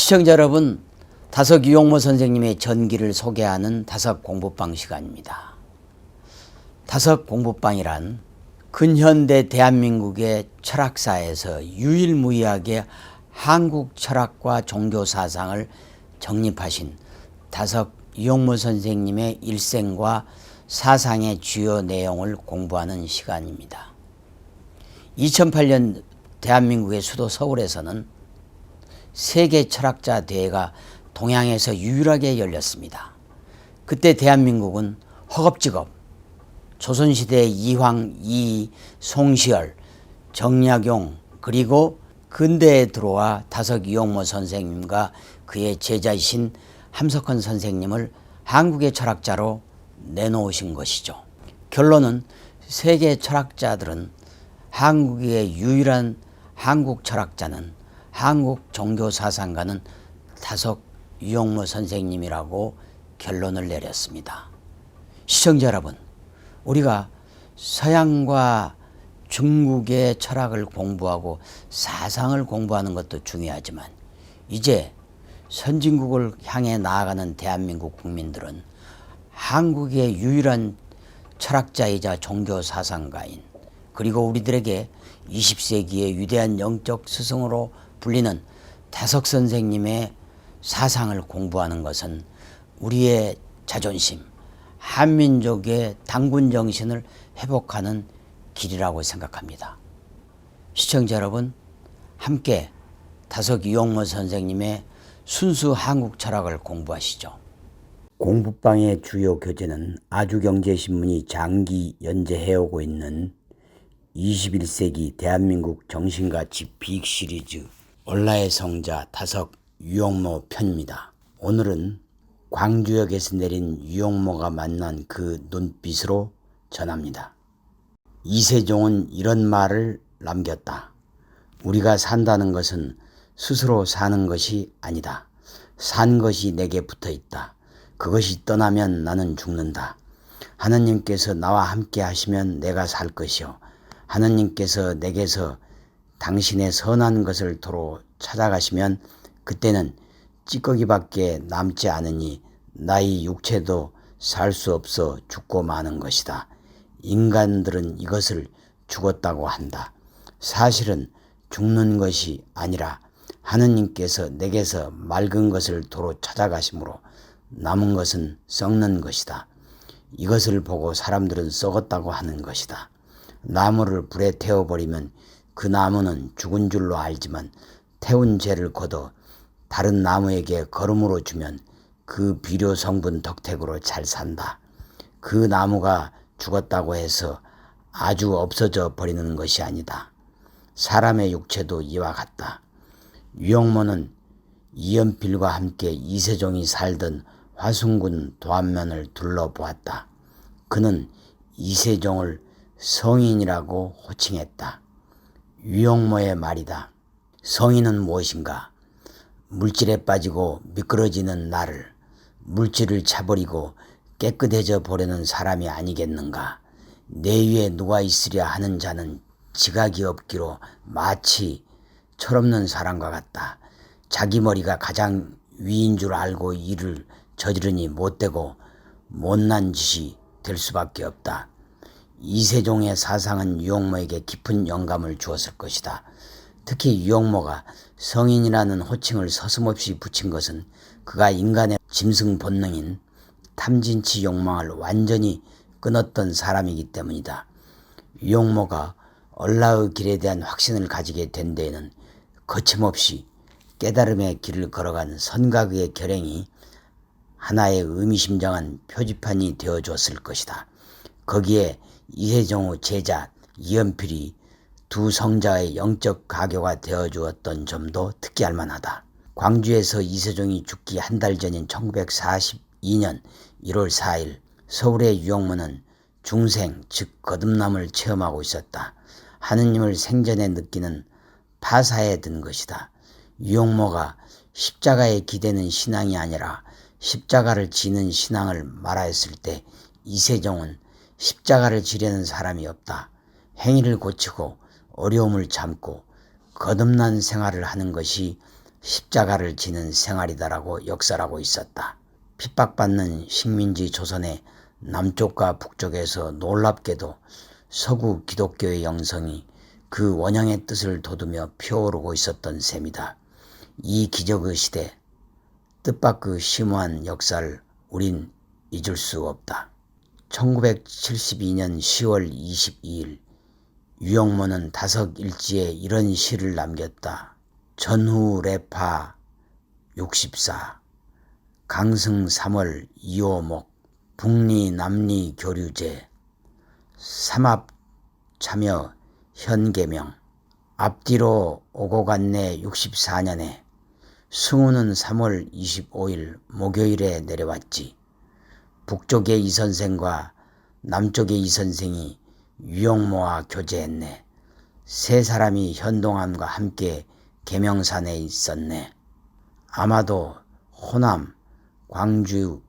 시청자 여러분, 다석 유용모 선생님의 전기를 소개하는 다석 공부방 시간입니다. 다석 공부방이란 근현대 대한민국의 철학사에서 유일무이하게 한국 철학과 종교 사상을 정립하신 다석 유용모 선생님의 일생과 사상의 주요 내용을 공부하는 시간입니다. 2008년 대한민국의 수도 서울에서는 세계 철학자 대회가 동양에서 유일하게 열렸습니다. 그때 대한민국은 허겁지겁 조선시대의 이황, 이이, 송시열, 정약용 그리고 근대에 들어와 다석 유용모 선생님과 그의 제자이신 함석헌 선생님을 한국의 철학자로 내놓으신 것이죠. 결론은 세계 철학자들은 한국의 유일한 한국 철학자는 한국 종교사상가는 다석 유용모 선생님이라고 결론을 내렸습니다. 시청자 여러분, 우리가 서양과 중국의 철학을 공부하고 사상을 공부하는 것도 중요하지만 이제 선진국을 향해 나아가는 대한민국 국민들은 한국의 유일한 철학자이자 종교사상가인 그리고 우리들에게 20세기의 위대한 영적 스승으로 불리는 다석 선생님의 사상을 공부하는 것은 우리의 자존심, 한민족의 단군 정신을 회복하는 길이라고 생각합니다. 시청자 여러분, 함께 다석 유용모 선생님의 순수 한국 철학을 공부하시죠. 공부방의 주요 교재는 아주경제신문이 장기 연재해오고 있는 21세기 대한민국 정신과 집비익 시리즈 올라의 성자 다석 유용모 편입니다. 오늘은 광주역에서 내린 유용모가 만난 그 눈빛으로 전합니다. 이세종은 이런 말을 남겼다. 우리가 산다는 것은 스스로 사는 것이 아니다. 산 것이 내게 붙어 있다. 그것이 떠나면 나는 죽는다. 하느님께서 나와 함께 하시면 내가 살 것이요. 하느님께서 내게서 당신의 선한 것을 도로 찾아가시면 그때는 찌꺼기밖에 남지 않으니 나의 육체도 살 수 없어 죽고 마는 것이다. 인간들은 이것을 죽었다고 한다. 사실은 죽는 것이 아니라 하느님께서 내게서 맑은 것을 도로 찾아가심으로 남은 것은 썩는 것이다. 이것을 보고 사람들은 썩었다고 하는 것이다. 나무를 불에 태워버리면 그 나무는 죽은 줄로 알지만 태운 죄를 걷어 다른 나무에게 거름으로 주면 그 비료 성분 덕택으로 잘 산다. 그 나무가 죽었다고 해서 아주 없어져 버리는 것이 아니다. 사람의 육체도 이와 같다. 유용모는 이연필과 함께 이세종이 살던 화순군 도안면을 둘러보았다. 그는 이세종을 성인이라고 호칭했다. 유용모의 말이다. 성인은 무엇인가? 물질에 빠지고 미끄러지는 나를 물질을 차버리고 깨끗해져 보려는 사람이 아니겠는가? 내 위에 누가 있으랴 하는 자는 지각이 없기로 마치 철없는 사람과 같다. 자기 머리가 가장 위인 줄 알고 일을 저지르니 못되고 못난 짓이 될 수밖에 없다. 이세종의 사상은 유용모에게 깊은 영감을 주었을 것이다. 특히 유용모가 성인이라는 호칭을 서슴없이 붙인 것은 그가 인간의 짐승 본능인 탐진치 욕망을 완전히 끊었던 사람이기 때문이다. 유용모가 얼라의 길에 대한 확신을 가지게 된 데에는 거침없이 깨달음의 길을 걸어간 선각의 결행이 하나의 의미심장한 표지판이 되어줬을 것이다. 거기에 이세종의 제자 이연필이 두 성자의 영적 가교가 되어주었던 점도 특기할 만하다. 광주에서 이세종이 죽기 한 달 전인 1942년 1월 4일 서울의 유용모는 중생 즉 거듭남을 체험하고 있었다. 하느님을 생전에 느끼는 파사에 든 것이다. 유용모가 십자가에 기대는 신앙이 아니라 십자가를 지는 신앙을 말하였을 때 이세종은 십자가를 지려는 사람이 없다. 행위를 고치고 어려움을 참고 거듭난 생활을 하는 것이 십자가를 지는 생활이다라고 역설하고 있었다. 핍박받는 식민지 조선의 남쪽과 북쪽에서 놀랍게도 서구 기독교의 영성이 그 원형의 뜻을 돋우며 피어오르고 있었던 셈이다. 이 기적의 시대, 뜻밖의 심오한 역사를 우린 잊을 수 없다. 1972년 10월 22일 유영모는 다석일지에 이런 시를 남겼다. 전후 래파 64 강승 3월 2호목 북리 남리 교류제 삼합 참여 현계명 앞뒤로 오고 갔네 64년에 승우는 3월 25일 목요일에 내려왔지. 북쪽의 이 선생과 남쪽의 이 선생이 유영모와 교제했네. 세 사람이 현동함과 함께 계명산에 있었네. 아마도 호남, 광주,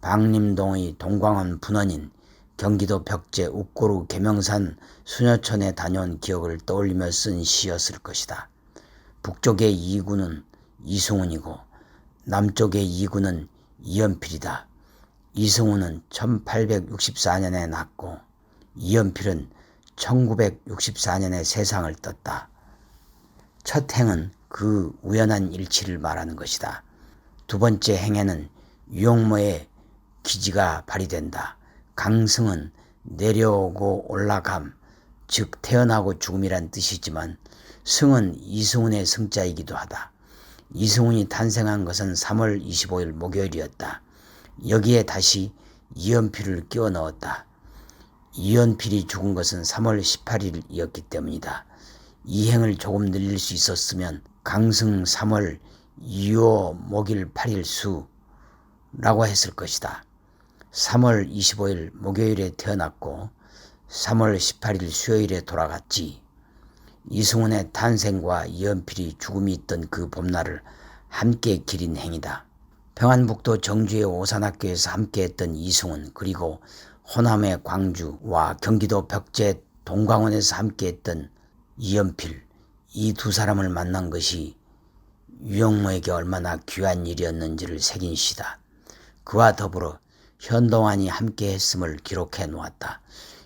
방림동의 동광원 분원인 경기도 벽제 욱고루 계명산 수녀촌에 다녀온 기억을 떠올리며 쓴 시였을 것이다. 북쪽의 2구는 이승훈이고 남쪽의 2구는 이연필이다. 이승훈은 1864년에 낳고 이연필은 1964년에 세상을 떴다. 첫 행은 그 우연한 일치를 말하는 것이다. 두 번째 행에는 유영모의 기지가 발휘된다. 강승은 내려오고 올라감, 즉 태어나고 죽음이란 뜻이지만 승은 이승훈의 승자이기도 하다. 이승훈이 탄생한 것은 3월 25일 목요일이었다. 여기에 다시 이연필을 끼워 넣었다. 이연필이 죽은 것은 3월 18일이었기 때문이다. 이 행을 조금 늘릴 수 있었으면 강승 3월 2호 목일 8일 수라고 했을 것이다. 3월 25일 목요일에 태어났고 3월 18일 수요일에 돌아갔지. 이승훈의 탄생과 이연필이 죽음이 있던 그 봄날을 함께 기린 행이다. 평안북도 정주의 오산학교에서 함께했던 이승훈, 그리고 호남의 광주와 경기도 벽제 동광원에서 함께했던 이연필, 이 두 사람을 만난 것이 유영모에게 얼마나 귀한 일이었는지를 새긴 시다. 그와 더불어 현동안이 함께했음을 기록해 놓았다.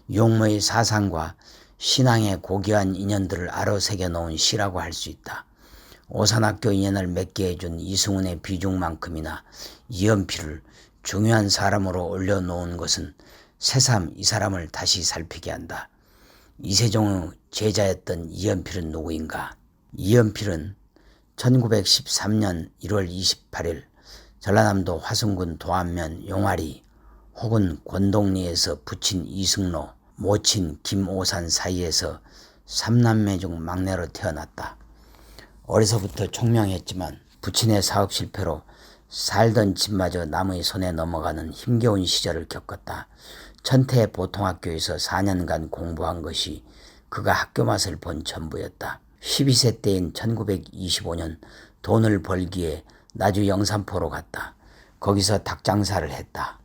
유영모의 사상과 신앙의 고귀한 인연들을 아로새겨 놓은 시라고 할 수 있다. 오산학교 인연을 맺게 해준 이승훈의 비중만큼이나 이연필을 중요한 사람으로 올려놓은 것은 새삼 이 사람을 다시 살피게 한다. 이세종의 제자였던 이연필은 누구인가? 이연필은 1913년 1월 28일 전라남도 화순군 도안면 용화리 혹은 권동리에서 부친 이승로, 모친 김오산 사이에서 3남매 중 막내로 태어났다. 어려서부터 총명했지만 부친의 사업 실패로 살던 집마저 남의 손에 넘어가는 힘겨운 시절을 겪었다. 천태 보통학교에서 4년간 공부한 것이 그가 학교 맛을 본 전부였다. 12세 때인 1925년 돈을 벌기에 나주 영산포로 갔다. 거기서 닭장사를 했다.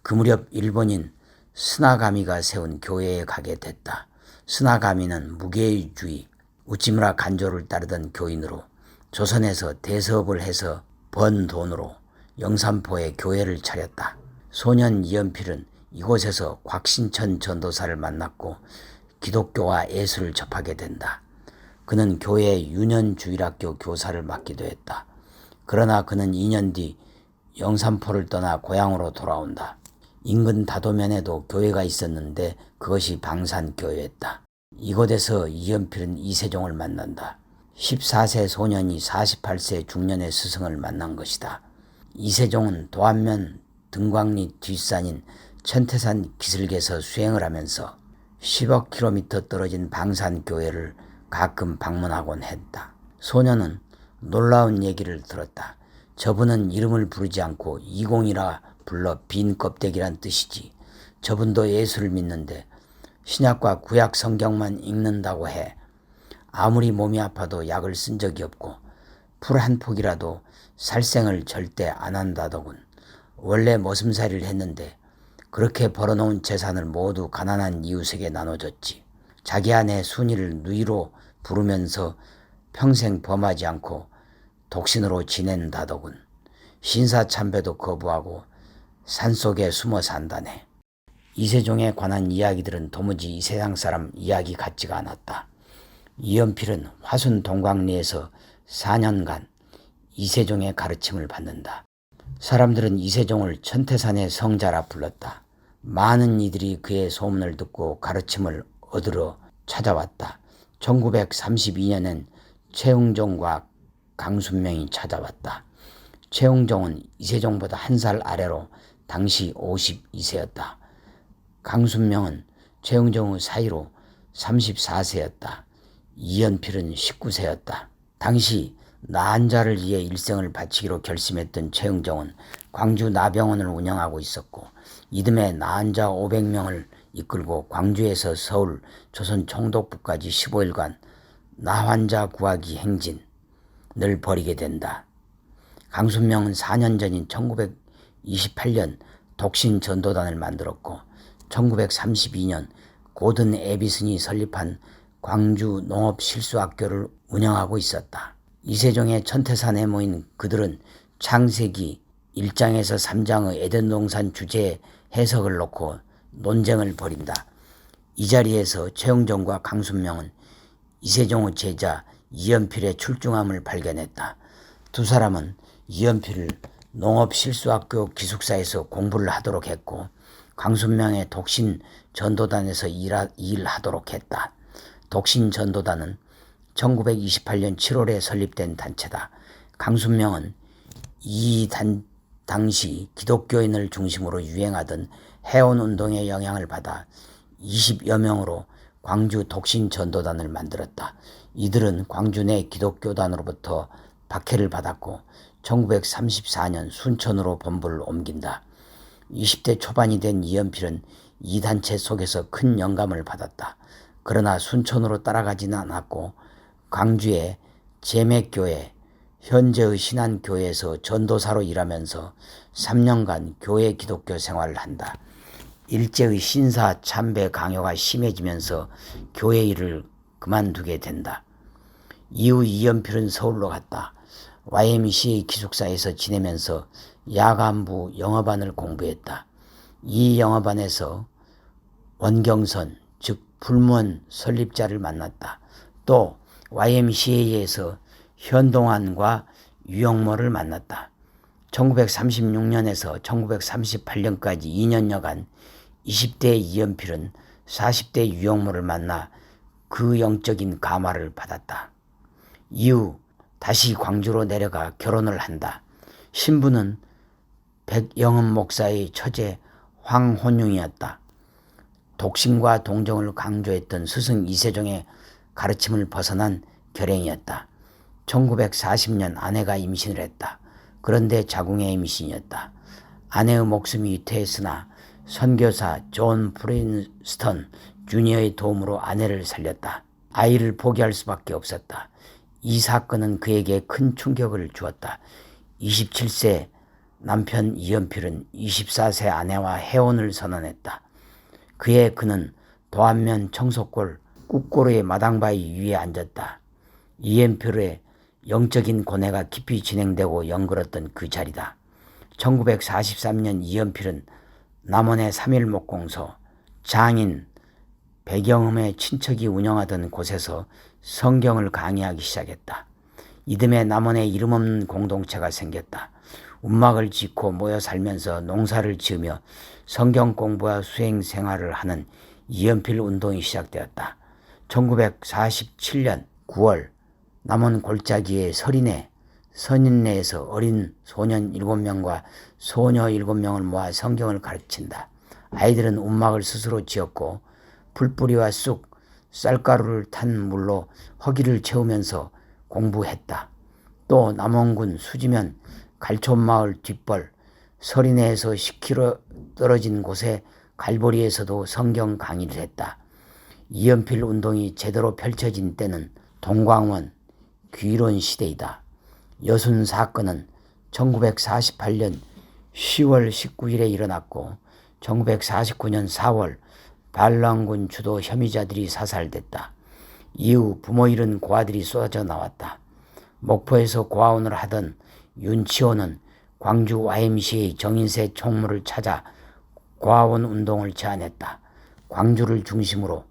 그 무렵 일본인 스나가미가 세운 교회에 가게 됐다. 스나가미는 무게주의, 우찌무라 간조를 따르던 교인으로 조선에서 대서업을 해서 번 돈으로 영산포에 교회를 차렸다. 소년 이연필은 이곳에서 곽신천 전도사를 만났고 기독교와 예술을 접하게 된다. 그는 교회의 유년주일학교 교사를 맡기도 했다. 그러나 그는 2년 뒤 영산포를 떠나 고향으로 돌아온다. 인근 다도면에도 교회가 있었는데 그것이 방산교회였다. 이곳에서 이연필은 이세종을 만난다. 14세 소년이 48세 중년의 스승을 만난 것이다. 이세종은 도안면 등광리 뒷산인 천태산 기슭에서 수행을 하면서 10억 킬로미터 떨어진 방산교회를 가끔 방문하곤 했다. 소년은 놀라운 얘기를 들었다. 저분은 이름을 부르지 않고 이공이라 불러 빈 껍데기란 뜻이지. 저분도 예수를 믿는데 신약과 구약 성경만 읽는다고 해. 아무리 몸이 아파도 약을 쓴 적이 없고 풀 한 폭이라도 살생을 절대 안 한다더군. 원래 머슴살이를 했는데 그렇게 벌어놓은 재산을 모두 가난한 이웃에게 나눠줬지. 자기 아내 순이를 누이로 부르면서 평생 범하지 않고 독신으로 지낸다더군. 신사참배도 거부하고 산속에 숨어 산다네. 이세종에 관한 이야기들은 도무지 이 세상 사람 이야기 같지가 않았다. 이연필은 화순 동광리에서 4년간 이세종의 가르침을 받는다. 사람들은 이세종을 천태산의 성자라 불렀다. 많은 이들이 그의 소문을 듣고 가르침을 얻으러 찾아왔다. 1932년엔 최응종과 강순명이 찾아왔다. 최응종은 이세종보다 한 살 아래로 당시 52세였다. 강순명은 최응종의 사이로 34세였다. 이연필은 19세였다. 당시 나은 자를 위해 일생을 바치기로 결심했던 최응종은 광주 나병원을 운영하고 있었고 이듬해 나은 자 500명을 이끌고 광주에서 서울 조선 총독부까지 15일간 나환자 구하기 행진을 벌이게 된다. 강순명은 4년 전인 1928년 독신 전도단을 만들었고 1932년 고든 에비슨이 설립한 광주 농업실수학교를 운영하고 있었다. 이세종의 천태산에 모인 그들은 창세기 1장에서 3장의 에덴동산 주제에 해석을 놓고 논쟁을 벌인다. 이 자리에서 최응종과 강순명은 이세종의 제자 이연필의 출중함을 발견했다. 두 사람은 이연필을 농업실수학교 기숙사에서 공부를 하도록 했고 강순명의 독신 전도단에서 일하도록 했다. 독신 전도단은 1928년 7월에 설립된 단체다. 강순명은 당시 기독교인을 중심으로 유행하던 해원운동의 영향을 받아 20여 명으로 광주 독신 전도단을 만들었다. 이들은 광주 내 기독교단으로부터 박해를 받았고 1934년 순천으로 본부를 옮긴다. 20대 초반이 된 이연필은 이 단체 속에서 큰 영감을 받았다. 그러나 순천으로 따라가지는 않았고 광주의 제맥교회, 현재의 신안교회에서 전도사로 일하면서 3년간 교회 기독교 생활을 한다. 일제의 신사 참배 강요가 심해지면서 교회 일을 그만두게 된다. 이후 이연필은 서울로 갔다. YMCA 기숙사에서 지내면서 야간부 영어반을 공부했다. 이 영어반에서 원경선, 즉 불문 설립자를 만났다. 또 YMCA에서 현동환과 유영모를 만났다. 1936년에서 1938년까지 2년여간 20대 이연필은 40대 유영모를 만나 그 영적인 감화를 받았다. 이후 다시 광주로 내려가 결혼을 한다. 신부는 백영은 목사의 처제 황혼용이었다. 독신과 동정을 강조했던 스승 이세종의 가르침을 벗어난 결행이었다. 1940년 아내가 임신을 했다. 그런데 자궁의 임신이었다. 아내의 목숨이 위태했으나 선교사 존 프린스턴 주니어의 도움으로 아내를 살렸다. 아이를 포기할 수밖에 없었다. 이 사건은 그에게 큰 충격을 주었다. 27세 남편 이연필은 24세 아내와 해혼을 선언했다. 그는 도안면 청소골 꾹고루의 마당바위 위에 앉았다. 이연필의 영적인 고뇌가 깊이 진행되고 연걸었던 그 자리다. 1943년 이연필은 남원의 3.1 목공소 장인 백영음의 친척이 운영하던 곳에서 성경을 강의하기 시작했다. 이듬해 남원에 이름 없는 공동체가 생겼다. 움막을 짓고 모여 살면서 농사를 지으며 성경 공부와 수행 생활을 하는 이연필 운동이 시작되었다. 1947년 9월 남원 골짜기의 선인내에서 어린 소년 7명과 소녀 7명을 모아 성경을 가르친다. 아이들은 움막을 스스로 지었고 풀뿌리와 쑥, 쌀가루를 탄 물로 허기를 채우면서 공부했다. 또 남원군 수지면 갈촌마을 뒷벌 서린내에서 10km 떨어진 곳의 갈보리에서도 성경 강의를 했다. 이연필 운동이 제대로 펼쳐진 때는 동광원 귀론 시대이다. 여순 사건은 1948년 10월 19일에 일어났고 1949년 4월 반란군 주도 혐의자들이 사살됐다. 이후 부모 잃은 고아들이 쏟아져 나왔다. 목포에서 고아원을 하던 윤치호는 광주 YMCA 정인세 총무를 찾아 고아원 운동을 제안했다. 광주를 중심으로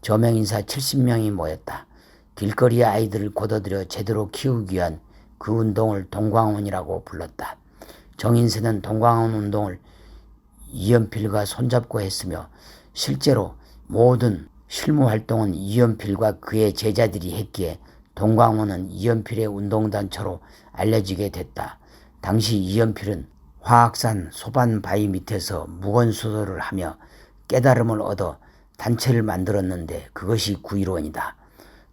저명인사 70명이 모였다. 길거리의 아이들을 걷어들여 제대로 키우기 위한 그 운동을 동광원이라고 불렀다. 정인세는 동광원 운동을 이연필과 손잡고 했으며 실제로 모든 실무활동은 이연필과 그의 제자들이 했기에 동광원은 이연필의 운동단체로 알려지게 됐다. 당시 이연필은 화학산 소반 바위 밑에서 무건수도를 하며 깨달음을 얻어 단체를 만들었는데 그것이 9.15원이다.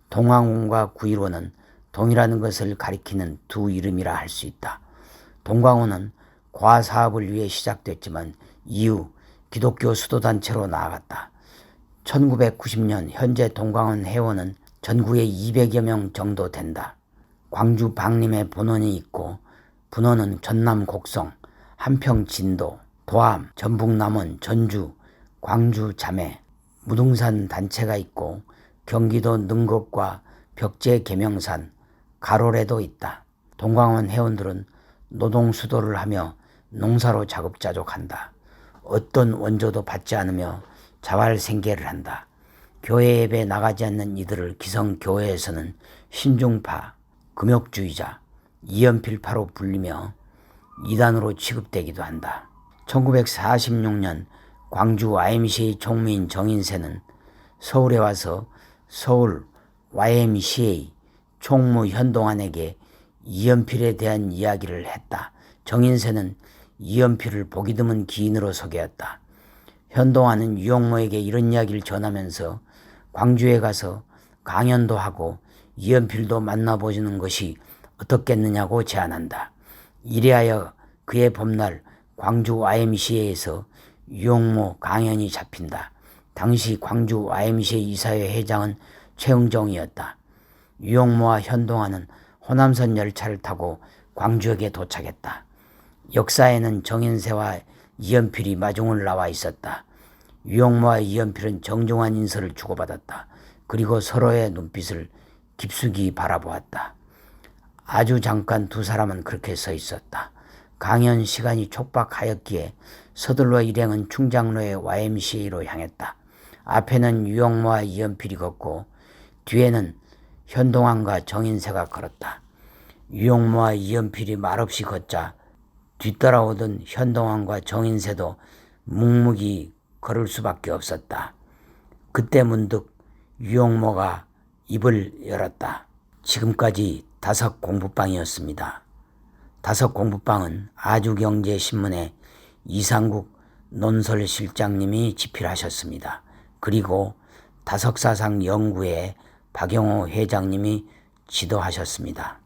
동광원과 9.15원은 동이라는 것을 가리키는 두 이름이라 할 수 있다. 동광원은 과사업을 위해 시작됐지만 이후 기독교 수도단체로 나아갔다. 1990년 현재 동광원 회원은 전국에 200여 명 정도 된다. 광주 박림에 본원이 있고 분원은 전남 곡성, 한평 진도, 도암, 전북 남원, 전주, 광주 자매, 무등산 단체가 있고 경기도 능곡과 벽제 계명산, 가롤에도 있다. 동광원 회원들은 노동수도를 하며 농사로 자급자족한다. 어떤 원조도 받지 않으며 자활생계를 한다. 교회 예배에 나가지 않는 이들을 기성교회에서는 신중파, 금욕주의자, 이연필파로 불리며 이단으로 취급되기도 한다. 1946년 광주 YMCA 총무인 정인세는 서울에 와서 서울 YMCA 총무 현동안에게 이연필에 대한 이야기를 했다. 정인세는 이연필을 보기 드문 기인으로 소개했다. 현동안은 유영모에게 이런 이야기를 전하면서 광주에 가서 강연도 하고 이연필도 만나보시는 것이 어떻겠느냐고 제안한다. 이래하여 그의 봄날 광주 YMCA에서 유영모 강연이 잡힌다. 당시 광주 YMCA 이사회 회장은 최응정이었다. 유영모와 현동안은 호남선 열차를 타고 광주역에 도착했다. 역사에는 정인세와 이연필이 마중을 나와 있었다. 유영모와 이연필은 정중한 인사를 주고받았다. 그리고 서로의 눈빛을 깊숙이 바라보았다. 아주 잠깐 두 사람은 그렇게 서 있었다. 강연 시간이 촉박하였기에 서둘러 일행은 충장로의 YMCA로 향했다. 앞에는 유영모와 이연필이 걷고 뒤에는 현동안과 정인세가 걸었다. 유영모와 이연필이 말없이 걷자 뒤따라오던 현동안과 정인세도 묵묵히 걸을 수밖에 없었다. 그때 문득 유영모가 입을 열었다. 지금까지 다석공부방이었습니다. 다석공부방은 아주경제신문의 이상국 논설실장님이 집필하셨습니다. 그리고 다석사상연구회 박영호 회장님이 지도하셨습니다.